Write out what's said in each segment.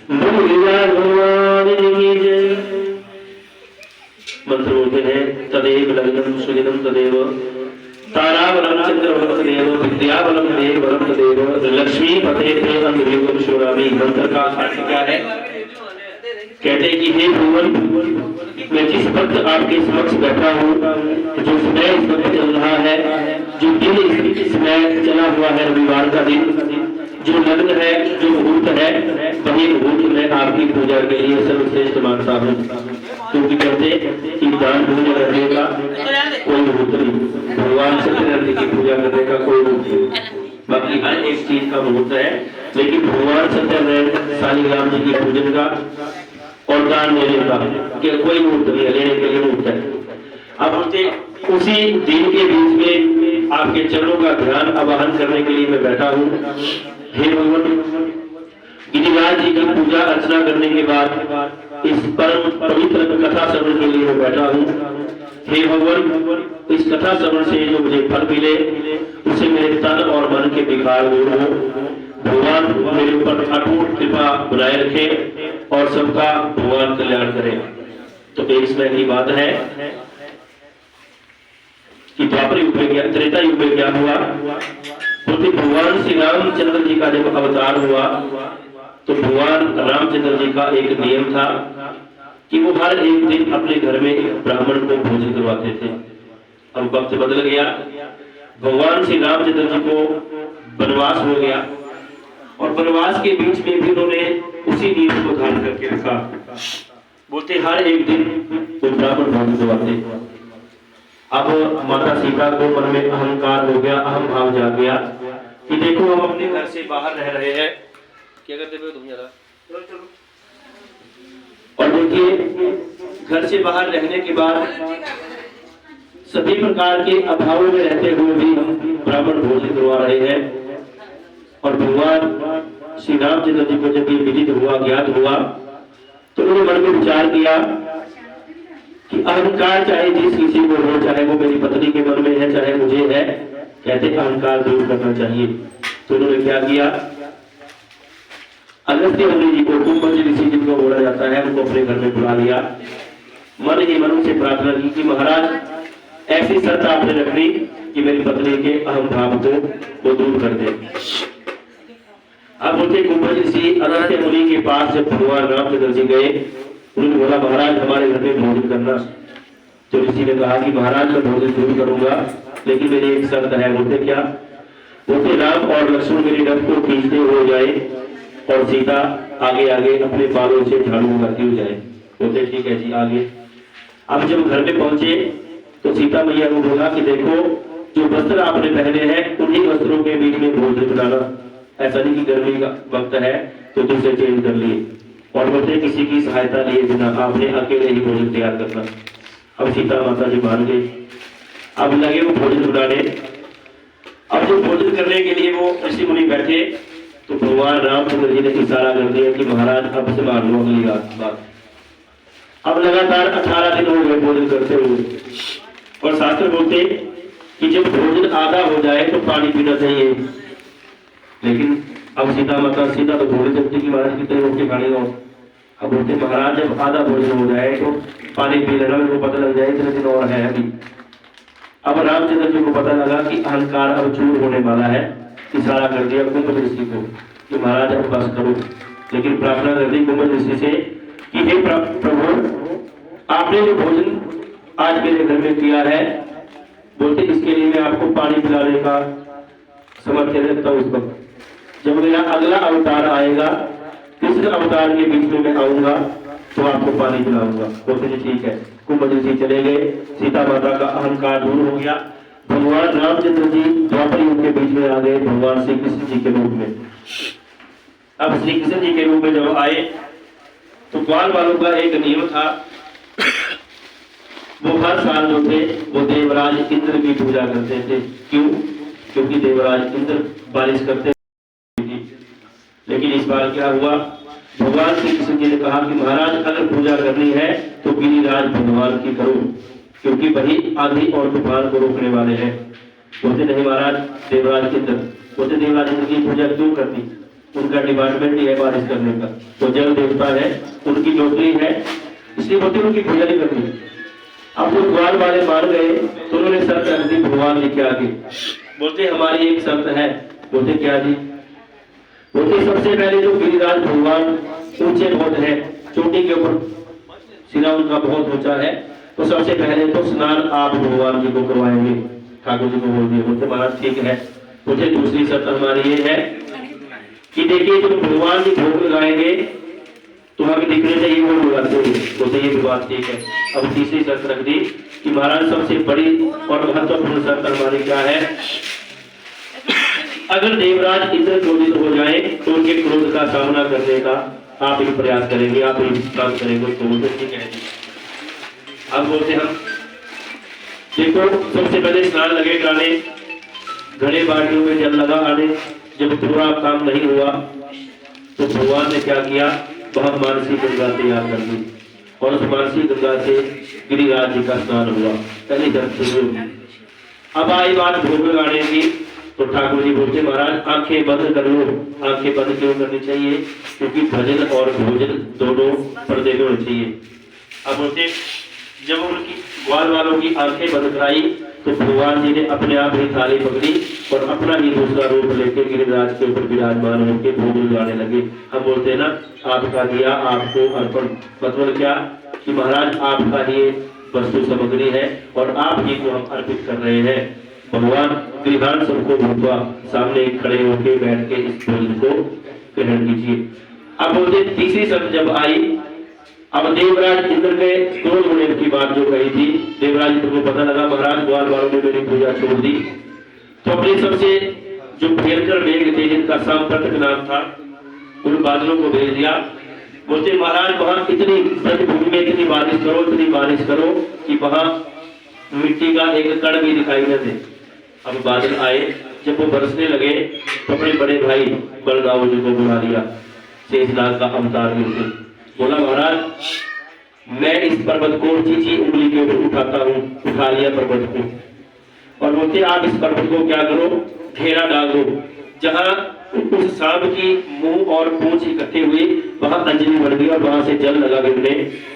गिरिराज भगवान की जय। मंत्र बोलते हैं तदेव लग्नम सुगिनम तदेव ताराबलम चंद्रबलम तदेव विद्याबलम देवबलम तदेव लक्ष्मी पते ते अंधवियोगम शोरामी। मंत्र का अर्थ क्या है? कहते हैं कि हे भगवान, मैं जिस वक्त आपके समक्ष बैठा हूँ, जो समय इस वक्त चल रहा है, जो दिन इस समय चला हुआ है, रविवार का दिन, जो लग्न है, जो मुहूर्त है, वही मुहूर्त मैं आपकी पूजा के लिए सर्वश्रेष्ठ मानता हूँ। क्योंकि कहते कि दान पूजा करने का कोई मुहूर्त नहीं, भगवान सत्यनारायण की पूजा करने का कोई मुहूर्त नहीं। बाकी हर एक चीज का मुहूर्त है, लेकिन भगवान सत्यनारायण शालिग्राम जी की पूजन का और दान लेने का कोई मुहूर्त नहीं है, लेने के लिए मुहूर्त है। अब बोलते उसी दिन के बीच में आपके चरणों का ध्यान आवाहन करने के लिए मैं बैठा हूँ। हे भगवान, गिरिराज जी की पूजा अर्चना करने के बाद इस परम पवित्र कथा श्रवण के लिए मैं बैठा हूँ। हे भगवान, इस कथा श्रवण से जो मुझे फल मिले, उसे मेरे तन और मन के विकार दूर हो। भगवान मेरे ऊपर अटूट कृपा बनाए रखे और सबका भगवान कल्याण करे। तो एक समय की बात है कि द्वापर युग में क्या, त्रेता युग में क्या हुआ? बोलते भगवान श्री रामचंद्र जी का जब अवतार हुआ तो भगवान रामचंद्र जी का एक नियम था कि वो हर एक दिन अपने घर में एक ब्राह्मण को भोजन करवाते थे। अब वक्त बदल गया, भगवान श्री रामचंद्र जी को वनवास हो गया और वनवास के बीच में भी उन्होंने उसी नियम को धारण करके रखा। बोलते हर एक दिन वो ब्राह्मण भोजन करवाते। अब माता सीता को मन में अहंकार हो गया, अहम भाव जाग गया कि देखो हम अपने घर से बाहर रह रहे हैं, क्या करते हो तुम जरा, चलो चलो। और देखिए घर से बाहर रहने के बाद सभी प्रकार के अभावों में रहते हुए भी हम ब्राह्मण भोजन करवा रहे हैं। और भगवान श्री रामचंद्र जी को जब ये विदित हुआ, ज्ञात हुआ, तो उन्होंने मन में विचार किया कि अहंकार चाहे जिस किसी को हो, चाहे वो मेरी पत्नी के मन में है, चाहे मुझे है, कहते अहंकार दूर करना चाहिए। तो उन्होंने क्या किया? अगस्त्य मुनि जी को, कुंभज ऋषि जिनको बोला जाता है, उनको अपने घर में बुला लिया। मन ही मन से प्रार्थना की कि महाराज ऐसी शर्त आपने रखनी कि मेरी पत्नी के अहम भाव को वो दूर कर दे। अब बोलते कुंभज ऋषि अगस्त्य मुनि के पास जब भगवान रामचंद्र जी गए, उन्होंने बोला महाराज हमारे घर में भोजन करना। तो ऋषि ने कहा कि महाराज मैं भोजन जरूर करूंगा, लेकिन मेरी एक शर्त है। बोलते क्या? बोलते राम और लक्ष्मण मेरी रथ को खींचते हो जाए और सीता आगे आगे अपने बालों से झाड़ू मारती हो जाए। बोलते ठीक है जी, आगे। अब जब घर में पहुंचे तो सीता मैया को बोला कि देखो जो वस्त्र आपने पहने हैं उन्हीं वस्त्रों के बीच में भोजन बनाना, ऐसा नहीं कि गर्मी का वक्त है तो दूसरे चेंज कर लिए। और बोलते किसी की सहायता लिए बिना आपने अकेले ही भोजन तैयार करना। अब सीता माता जी मान गई। अब लगे वो भोजन बनाने। अब जब भोजन करने के लिए वो ऋषि मुनि बैठे तो भगवान रामचंद्र जी ने इशारा कर दिया कि महाराज अब से मान लो अगली बात। अब लगातार 18 दिन हो गए भोजन करते हुए। और शास्त्र बोलते कि जब भोजन आधा हो जाए तो पानी पीना चाहिए। लेकिन अब सीता माता सीता तो भोले सकती कि महाराज कितने रोटी खाने हो। अब बोलते महाराज जब आधा भोजन हो जाए तो पानी पी लेना, मेरे को पता लग जाए इतने दिन और है अभी। अब रामचंद्र जी को पता लगा कि अहंकार अब चूर होने वाला है। इशारा कर दिया कुंभ ऋषि को कि महाराज अब बस करो। लेकिन प्रार्थना कर दी कुंभ ऋषि से कि हे प्रभु, आपने जो भोजन आज मेरे घर में किया है, बोलते इसके लिए मैं आपको पानी पिलाने का समर्थन रखता हूँ। उस वक्त जब मेरा अगला अवतार आएगा, कृष्ण अवतार के बीच में मैं आऊंगा तो आपको पानी पिलाऊंगा। बोलते ठीक है। कुंभ ऋषि चले गए। सीता माता का अहंकार दूर हो गया। भगवान रामचंद्र जी द्वापर युग के बीच में आ गए भगवान श्री कृष्ण जी के रूप में। अब श्री कृष्ण जी के रूप में जब आए तो ग्वाल वालों का एक नियम था, वो हर साल जो थे वो देवराज इंद्र की पूजा करते थे। क्यों? क्योंकि देवराज इंद्र बारिश करते थे। लेकिन इस बार क्या हुआ? भगवान श्री कृष्ण जी ने कहा कि महाराज अगर पूजा करनी है तो गिरिराज भगवान की करो, क्योंकि वही आंधी और तूफान को रोकने वाले हैं। बोलते नहीं महाराज देवराज इंद्र। बोलते देवराज इंद्र की पूजा क्यों करनी? उनका डिपार्टमेंट ही है बारिश करने का, तो जल देवता है, उनकी नौकरी है, इसलिए बोलते उनकी पूजा नहीं करनी। अब वो द्वार वाले मान गए तो उन्होंने शर्त रख दी भगवान जी के आगे। बोलते हमारी एक शर्त है। बोलते क्या जी? बोलते सबसे पहले जो गिरिराज भगवान ऊंचे बहुत है, चोटी के ऊपर सिरा उनका बहुत ऊंचा है, तो सबसे पहले तो स्नान आप भगवान जी को करवाएंगे। ठाकुर जी को बोल दिए। बोलते महाराज ठीक है। मुझे दूसरी शर्त हमारी ये है कि देखिए जब भगवान जी भोग लगाएंगे तो हमें दिखने चाहिए वो लगाते हैं। बोलते ये भी बात ठीक है। अब तीसरी शर्त रख दी कि महाराज सबसे बड़ी और महत्वपूर्ण शर्त हमारी क्या है? अगर देवराज इंद्र क्रोधित हो जाए तो उनके क्रोध का सामना करने का आप ही प्रयास करेंगे, आप ही काम करेंगे। तो बोलते ठीक है। अब बोलते हम देखो सबसे पहले स्नान लगे कराने, घड़े बाल्टियों में जल लगा आने। जब पूरा काम नहीं हुआ तो भगवान ने क्या किया? वह मानसी गंगा तैयार कर दी और उस मानसी गंगा से गिरिराज जी का स्नान हुआ। पहली शर्त शुरू हुई। अब आई बात भोग लगाने की, तो ठाकुर जी बोलते महाराज आंखें बंद कर लो। आंखें बंद क्यों करनी चाहिए? क्योंकि भजन और भोजन दोनों पर्दे में होने चाहिए। अब बोलते जब उनकी ग्वाल वालों की आंखें बंद कराई तो भगवान जी ने अपने आप ही थाली पकड़ी और अपना ही दूसरा रूप लेके गिरिराज के ऊपर विराजमान होकर भोग लगाने लगे। हम बोलते हैं ना आपका दिया आपको अर्पण। मतलब क्या कि महाराज आपका ही वस्तु सामग्री है और आप ही को हम अर्पित कर रहे हैं। भगवान गिरिधान सबको भूतवा सामने खड़े होकर बैठ के इस भोजन को ग्रहण कीजिए। अब बोलते तीसरी शर्त जब आई, अब देवराज इंद्र के क्रोध होने की बात जो कही थी, देवराज इंद्र को पता लगा महाराज ग्वाल वालों ने मेरी पूजा छोड़ दी, तो अपने सबसे जो भयंकर मेघ थे जिनका सांप्रतक नाम था उन बादलों को भेज दिया। बोलते महाराज वहां इतनी भूमि में इतनी बारिश करो कि वहां मिट्टी का एक कण भी दिखाई न दे। अब बादल आए, जब वो बरसने लगे तो अपने बड़े भाई बलदाऊ जी को बुला लिया, शेषनाग का अवतार लेके। बोला महाराज मैं इस पर्वत को चीची उंगली के ऊपर उठाता हूँ। उठा लिया पर्वत को और बोलते आप इस पर्वत को क्या करो? घेरा डाल दो। जहां उस सांप की मुंह और पूंछ इकट्ठे हुई वहां अंजलि बन गई और वहां से जल लगा गिरने।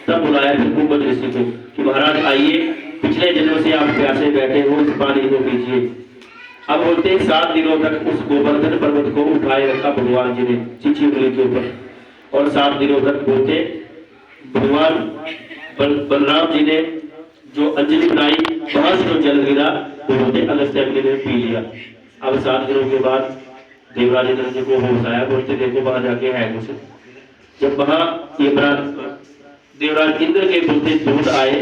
तब बुलाया फिर कुंभज ऋषि को कि महाराज आइए, पिछले जन्म से आप प्यासे बैठे हो, इस पानी को पीजिए। अब बोलते 7 दिनों तक उस गोवर्धन पर्वत को उठाए रखा भगवान जी ने चीची उंगली के ऊपर और 7 दिनों तक बोलते भगवान बलराम जी ने जो अंजलि बनाई वहां से जो जल गिरा वो बोलते अगस्त्य अग्नि ने पी लिया। अब 7 दिनों के बाद देवराज इंद्र जी को होश आया। बोलते देखो वहां जाके है कुछ। जब वहां ये देवराज इंद्र के बोलते दूत आए,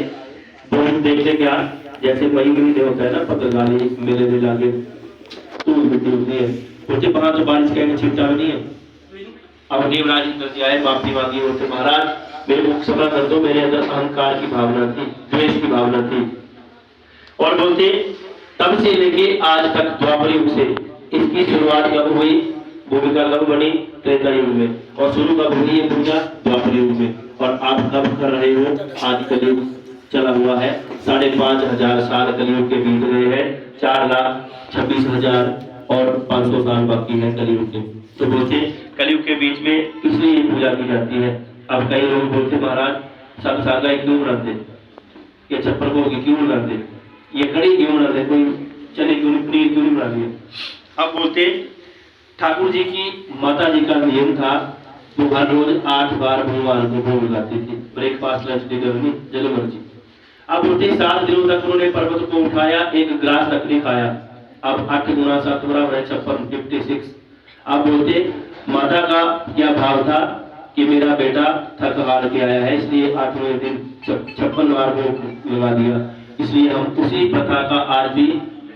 दूत देखते क्या जैसे मई महीने होता है ना पत्रगाली मेले में लागे तो मिट्टी होती है। बोलते वहां तो बारिश का छिड़काव नहीं है। अब देवराज इंद्र जी आए, माफी मांगी। बोलते महाराज मेरे को क्षमा कर दो, मेरे अंदर अहंकार की भावना थी, द्वेष की भावना थी। और बोलते तब से लेके आज तक द्वापर युग से इसकी शुरुआत कब हुई? भूमिका कब बनी? त्रेता युग में। और शुरू कब हुई ये पूजा? द्वापर युग में। और आप कब कर रहे हो? आज कलयुग चला हुआ है, 5500 साल कलयुग के बीत रहे हैं, 4,26,000 और 500 साल बाकी है कलयुग के। तो बोलते कलयुग के बीच में इसलिए ये पूजा की जाती है। अब कई लोग बोलते महाराज सब सागा क्यों बनाते, ये छप्पर भोगी क्यों बनाते, ये कड़ी क्यों बनाते, कोई चने क्यों नहीं, पनीर क्यों नहीं बनाते। अब बोलते ठाकुर जी की माता जी का नियम था वो हर रोज 8 बार भगवान को भोग लगाती थी। ब्रेकफास्ट लंच डिनर नहीं, जल मर्जी। अब बोलते 7 दिनों तक उन्होंने पर्वत को उठाया, एक ग्रास तक नहीं खाया। अब 8 गुना 7 बराबर है 56, 56। अब बोलते माता का क्या भाव था कि मेरा बेटा थक हार के आया है, इसलिए 8वें दिन 56 बार भोग लगा दिया। इसलिए हम उसी प्रथा का आज भी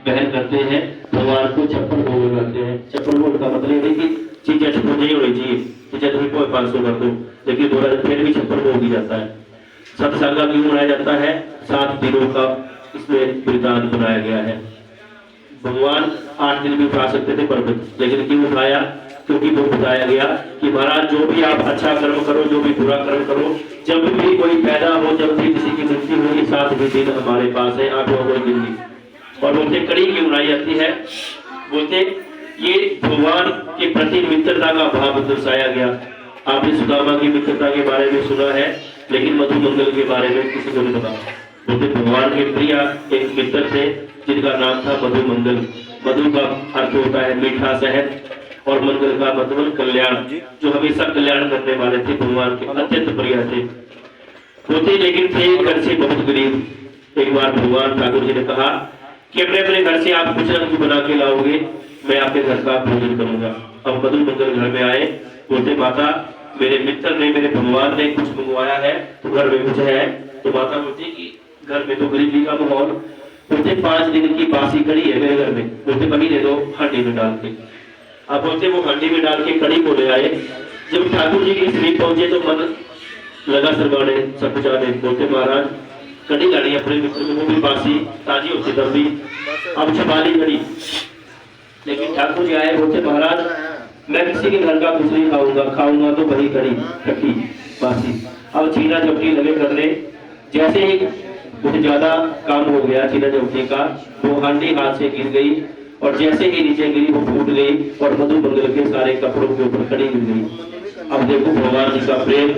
बहन करते हैं, भगवान को 56 भोग लगाते हैं। 56 भोग का मतलब है कि चीजें 56 नहीं होनी चाहिए, चीजें तुम्हें कोई 500 कर दो, लेकिन 2000 फिर भी 56 भोग ही जाता है। सत्संग क्यों मनाया जाता है? 7 दिनों का इसमें वृतांत बनाया गया है। भगवान 8 दिन भी उठा सकते थे पर्वत, लेकिन क्यों उठाया? क्योंकि वो बताया गया कि महाराज जो भी आप अच्छा कर्म करो, जो भी बुरा कर्म करो, जब भी कोई पैदा हो, जब भी किसी की मृत्यु हो, ये 7 भी दिन हमारे पास है, 8वां कोई दिन नहीं। और बोलते कड़ी क्यों बनाई जाती है? बोलते ये भगवान के प्रति मित्रता का भाव दर्शाया गया। आपने सुदामा की मित्रता के बारे में सुना है, लेकिन मधुमंगल के बारे में किसी को नहीं पता। बोलते भगवान के प्रिय एक मित्र थे जिनका नाम था मधुमंगल। मधु का अर्थ होता है मीठा शहद, और मंगल का मतलब कल्याण, जो हमेशा कल्याण करने वाले थे, भगवान के अत्यंत प्रिय थे। होते लेकिन थे घर से बहुत गरीब। एक बार भगवान ठाकुर जी ने कहा कि अपने अपने घर से आप कुछ न कुछ बना के लाओगे, मैं आपके घर का भोजन करूंगा। अब मधुमंगल घर में आए, बोलते माता मेरे मित्र ने, मेरे भगवान ने कुछ मंगवाया है, तो घर में कुछ है। तो माता बोलती कि घर में तो गरीबी का माहौल। बोलते 5 दिन की बासी कड़ी है मेरे घर में, बोलते वही दे दो हांडी में डाल के। अब बोलते वो हांडी में डाल के कड़ी को ले आए। जब ठाकुर जी के समीप पहुंचे तो मन लगा सरवाने सब कुछ आने। बोलते महाराज कड़ी लानी अपने मित्र में, वो भी बासी ताजी होती तब भी, अब छपाली कड़ी। लेकिन ठाकुर जी आए, बोलते महाराज मैं किसी के घर का कुछ नहीं खाऊंगा तो वही कड़ी खट्टी बासी। अब छीना झपटी लगे करने, जैसे ही कुछ ज्यादा काम हो गया छीना झपटी का, वो हांडी हाथ से गिर गई, और जैसे ही नीचे गिरी वो फूट गई, और मधुमंगल के सारे कपड़ों के ऊपर कड़ी गिर गई। अब देखो भगवान जी का प्रेम।